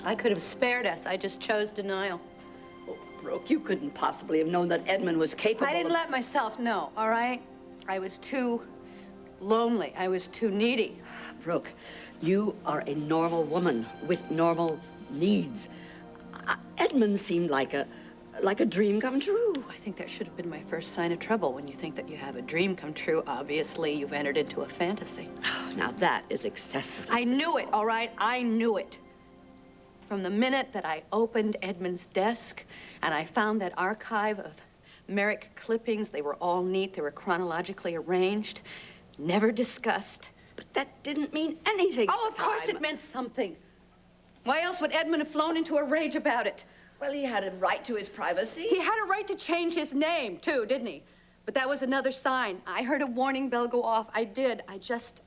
I could have spared us. I just chose denial. Oh, Brooke, you couldn't possibly have known that Edmund was capable I didn't let myself know, all right? I was too lonely. I was too needy. Brooke, you are a normal woman with normal needs. Edmund seemed like a dream come true. I think that should have been my first sign of trouble. When you think that you have a dream come true, obviously you've entered into a fantasy. Now that is excessive. I knew it, all right? I knew it. From the minute that I opened Edmund's desk and I found that archive of Merrick clippings, they were all neat, they were chronologically arranged, never discussed. But that didn't mean anything. Oh, of course it meant something. Why else would Edmund have flown into a rage about it? Well, he had a right to his privacy. He had a right to change his name, too, didn't he? But that was another sign. I heard a warning bell go off. I did. I just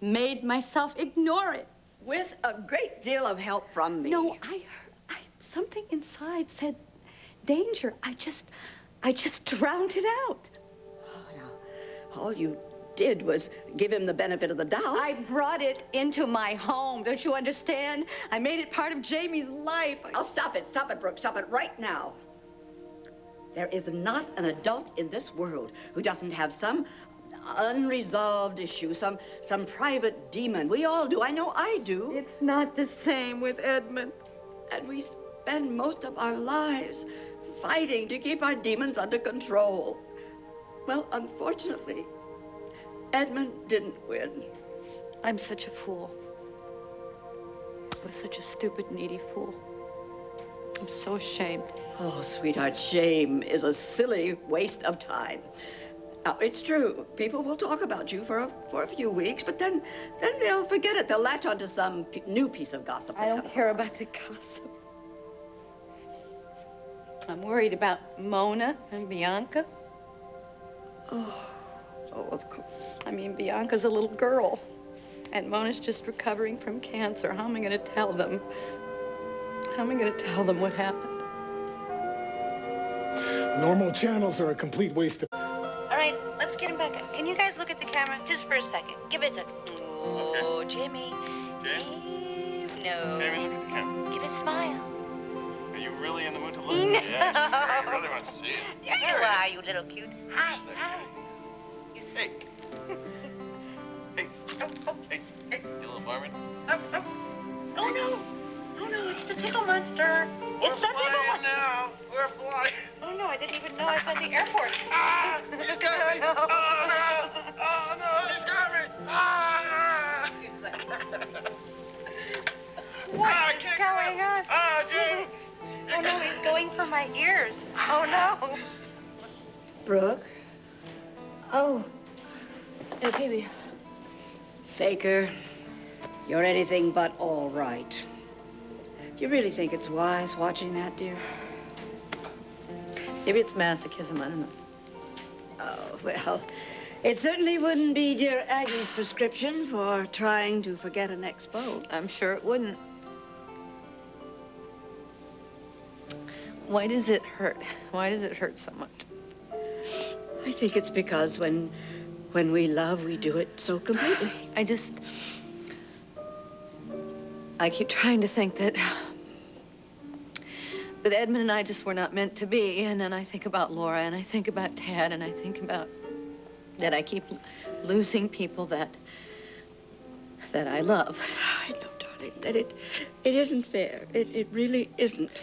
made myself ignore it. With a great deal of help from me. No, something inside said danger. I just drowned it out. Oh, now, all you did was give him the benefit of the doubt. I brought it into my home. Don't you understand? I made it part of Jamie's life. Oh, stop it, Brooke. Stop it right now. There is not an adult in this world who doesn't have some unresolved issue, some private demon. We all do. I know I do. It's not the same with Edmund. And we spend most of our lives fighting to keep our demons under control. Well, unfortunately, Edmund didn't win. I'm such a fool. I'm such a stupid, needy fool. I'm so ashamed. Oh, sweetheart, shame is a silly waste of time. Now, it's true. People will talk about you for a few weeks, but then they'll forget it. They'll latch onto some new piece of gossip. I don't care about the gossip. I'm worried about Mona and Bianca. Oh, of course. I mean, Bianca's a little girl, and Mona's just recovering from cancer. How am I going to tell them? How am I going to tell them what happened? Normal channels are a complete waste of... All right, let's get him back up. Can you guys look at the camera just for a second? Give it a... Oh, okay. Jimmy. Jimmy? No. Jamie, look at the camera. Give it a smile. Are you really in the mood to look? No. Yeah, she really wants to see it. There you are, you little cute. Hi, hi. Hey. Hey. Hey, you little varmint. Oh, no. Oh, no, it's the tickle monster. We're It's the tickle flying monster. now. We're flying. Oh, no, I didn't even know I was at the airport. Ah, he's got me. No. Oh, no. Oh, no, he's got me. Ah. What is going on? Ah, Jim. Oh, no, he's going for my ears. Oh, no. Brooke? Oh. Hey, Phoebe. Faker, you're anything but all right. Do you really think it's wise watching that, dear? Maybe it's masochism, I don't know. Oh, well, it certainly wouldn't be dear Aggie's prescription for trying to forget an expo. I'm sure it wouldn't. Why does it hurt? Why does it hurt so much? I think it's because when we love, we do it so completely. I keep trying to think that Edmund and I just were not meant to be, and then I think about Laura, and I think about Tad, and I think about that I keep losing people that I love. I know, darling, that it isn't fair. It really isn't.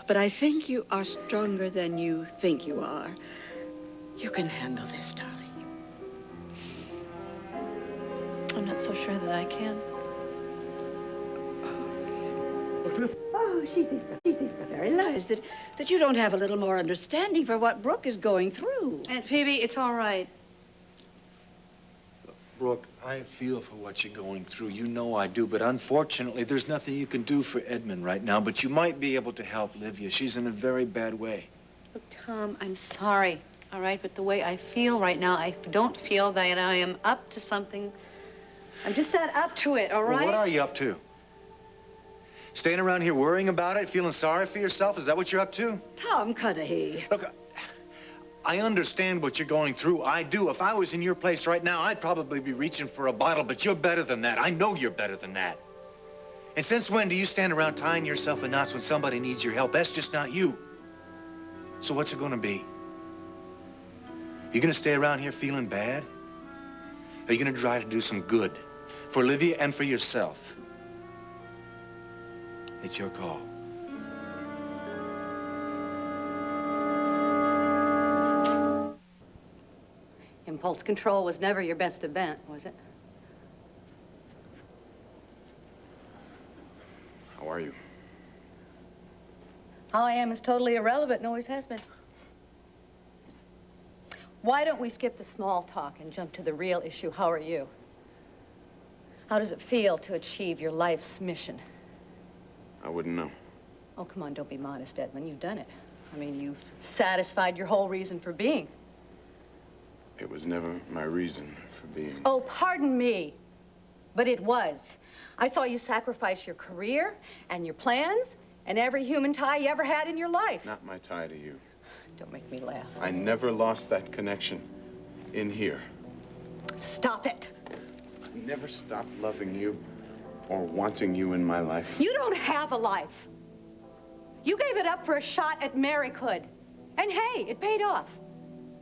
But I think you are stronger than you think you are. You can handle this, darling. I'm not so sure that I can. Oh, she's very nice that you don't have a little more understanding for what Brooke is going through. Aunt Phoebe, it's all right. Brooke, I feel for what you're going through. You know I do, but unfortunately, there's nothing you can do for Edmund right now, but you might be able to help Livia. She's in a very bad way. Look, Tom, I'm sorry, all right? But the way I feel right now, I don't feel that I am up to something. I'm just not up to it, all right? Well, what are you up to? Staying around here worrying about it, feeling sorry for yourself? Is that what you're up to? Tom Cudahy. Look, I understand what you're going through. I do. If I was in your place right now, I'd probably be reaching for a bottle, but you're better than that. I know you're better than that. And since when do you stand around tying yourself in knots when somebody needs your help? That's just not you. So what's it gonna be? You gonna stay around here feeling bad? Or are you gonna try to do some good for Olivia and for yourself? It's your call. Impulse control was never your best event, was it? How are you? How I am is totally irrelevant and always has been. Why don't we skip the small talk and jump to the real issue? How are you? How does it feel to achieve your life's mission? I wouldn't know. Oh, come on, don't be modest, Edmund. You've done it. I mean, you've satisfied your whole reason for being. It was never my reason for being. Oh, pardon me, but it was. I saw you sacrifice your career and your plans and every human tie you ever had in your life. Not my tie to you. Don't make me laugh. I never lost that connection in here. Stop it. I never stopped loving you or wanting you in my life. You don't have a life. You gave it up for a shot at Maryhood. And hey, it paid off.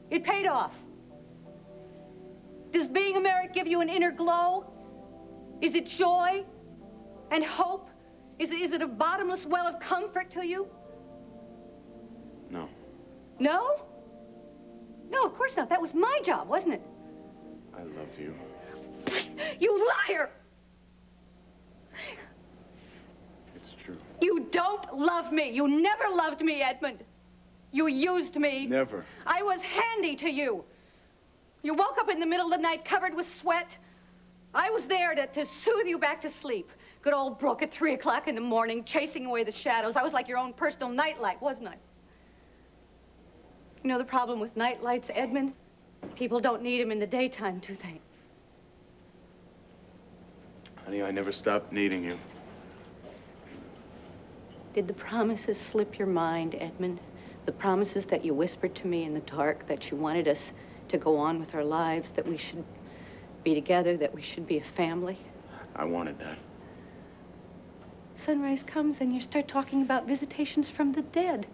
It paid off. Does being a Merrick give you an inner glow? Is it joy and hope? Is it a bottomless well of comfort to you? No. No? No, of course not. That was my job, wasn't it? I love you. You liar! It's true. You don't love me. You never loved me, Edmund. You used me. Never. I was handy to you. You woke up in the middle of the night covered with sweat. I was there to soothe you back to sleep. Good old Brooke at 3 o'clock in the morning, chasing away the shadows. I was like your own personal nightlight, wasn't I? You know the problem with nightlights, Edmund? People don't need them in the daytime, do they? Honey, I never stopped needing you. Did the promises slip your mind, Edmund? The promises that you whispered to me in the dark, that you wanted us to go on with our lives, that we should be together, that we should be a family? I wanted that. Sunrise comes and you start talking about visitations from the dead.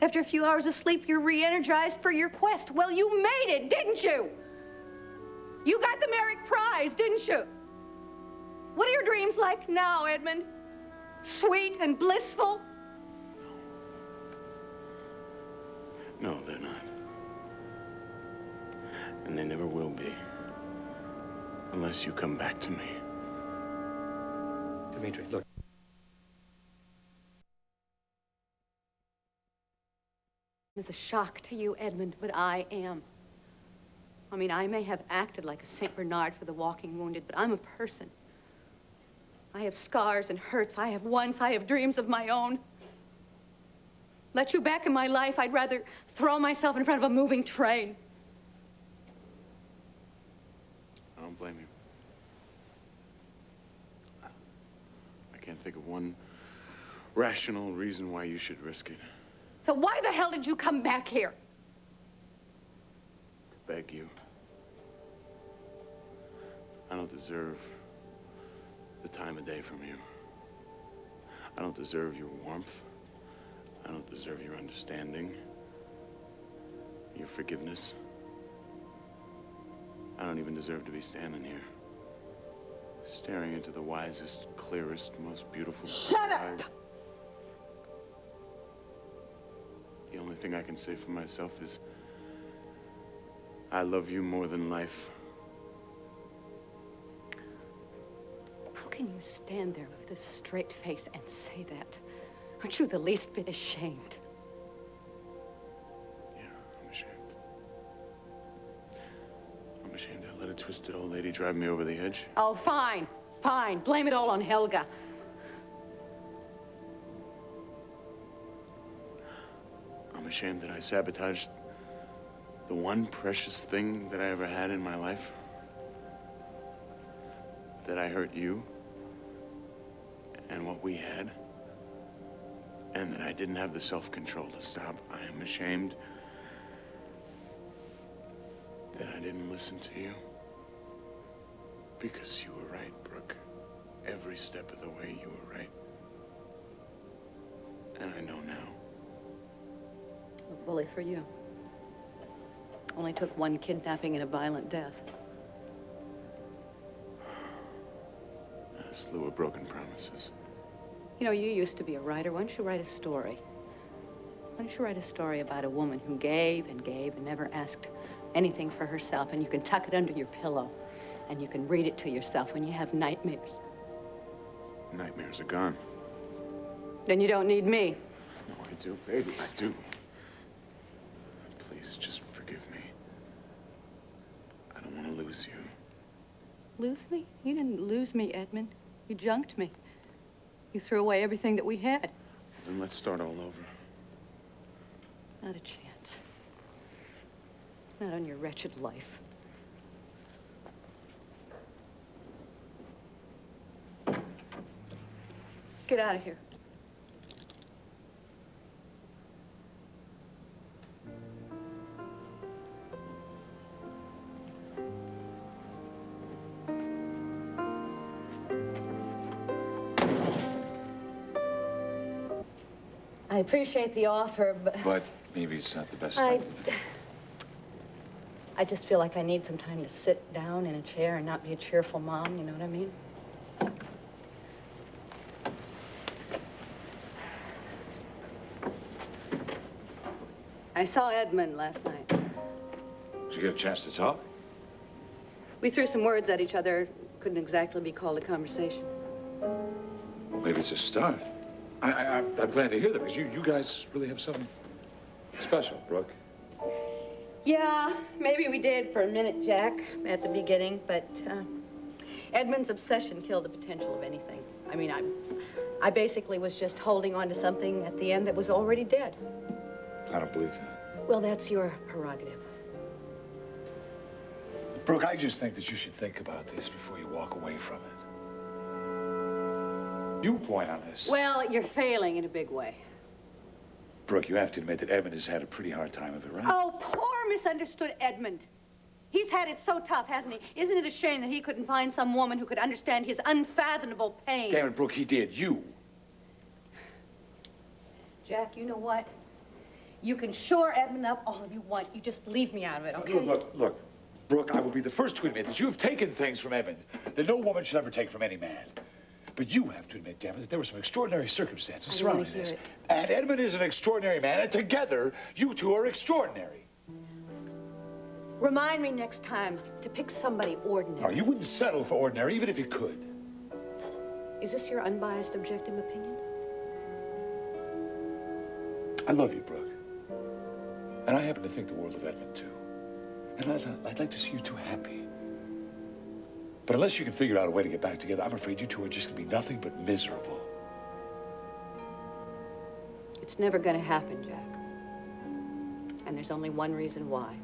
After a few hours of sleep, you're re-energized for your quest. Well, you made it, didn't you? You got the Merrick Prize, didn't you? What are your dreams like now, Edmund? Sweet and blissful? No, they're not. And they never will be. Unless you come back to me. Dimitri, look. It's a shock to you, Edmund, but I am. I mean, I may have acted like a St. Bernard for the walking wounded, but I'm a person. I have scars and hurts. I have wants. I have dreams of my own. Let you back in my life, I'd rather throw myself in front of a moving train. I don't blame you. I can't think of one rational reason why you should risk it. So why the hell did you come back here? To beg you. I don't deserve the time of day from you. I don't deserve your warmth. I don't deserve your understanding, your forgiveness. I don't even deserve to be standing here, staring into the wisest, clearest, most beautiful... Shut up! eyes. The only thing I can say for myself is, I love you more than life. How can you stand there with a straight face and say that? Aren't you the least bit ashamed? Yeah, I'm ashamed. I'm ashamed I let a twisted old lady drive me over the edge. Oh, fine, fine. Blame it all on Helga. I'm ashamed that I sabotaged the one precious thing that I ever had in my life. That I hurt you and what we had. And that I didn't have the self-control to stop. I am ashamed that I didn't listen to you. Because you were right, Brooke. every step of the way you were right. And I know now. A bully for you. Only took one kidnapping and a violent death. A slew of broken promises. You know, you used to be a writer. Why don't you write a story? Why don't you write a story about a woman who gave and gave and never asked anything for herself, and you can tuck it under your pillow, and you can read it to yourself when you have nightmares. Nightmares are gone. Then you don't need me. No, I do, baby, I do. Please, just forgive me. I don't want to lose you. Lose me? You didn't lose me, Edmund. You junked me. You threw away everything that we had. Then let's start all over. Not a chance. Not on your wretched life. Get out of here. I appreciate the offer, But maybe it's not the best I time. just feel like I need some time to sit down in a chair and not be a cheerful mom, you know what I mean? I saw Edmund last night. Did you get a chance to talk? We threw some words at each other. Couldn't exactly be called a conversation. Well, maybe it's a start. I'm glad to hear that, because you guys really have something special, Brooke. Yeah, maybe we did for a minute, Jack, at the beginning, but Edmund's obsession killed the potential of anything. I mean, I basically was just holding on to something at the end that was already dead. I don't believe that. Well, that's your prerogative. Brooke, I just think that you should think about this before you walk away from it. Viewpoint on this. Well, you're failing in a big way. Brooke, you have to admit that Edmund has had a pretty hard time of it, right? Oh, poor misunderstood Edmund. He's had it so tough, hasn't he? Isn't it a shame that he couldn't find some woman who could understand his unfathomable pain? Damn it, Brooke, he did. You. Jack, you know what? You can shore Edmund up all you want. You just leave me out of it, okay? Look, Brooke, I will be the first to admit that you have taken things from Edmund that no woman should ever take from any man. But you have to admit, damn it, that there were some extraordinary circumstances surrounding this. And Edmund is an extraordinary man, and together, you two are extraordinary. Remind me next time to pick somebody ordinary. No, you wouldn't settle for ordinary, even if you could. Is this your unbiased, objective opinion? I love you, Brooke. And I happen to think the world of Edmund, too. And I'd like to see you two happy. But unless you can figure out a way to get back together, I'm afraid you two are just going to be nothing but miserable. It's never going to happen, Jack. And there's only one reason why.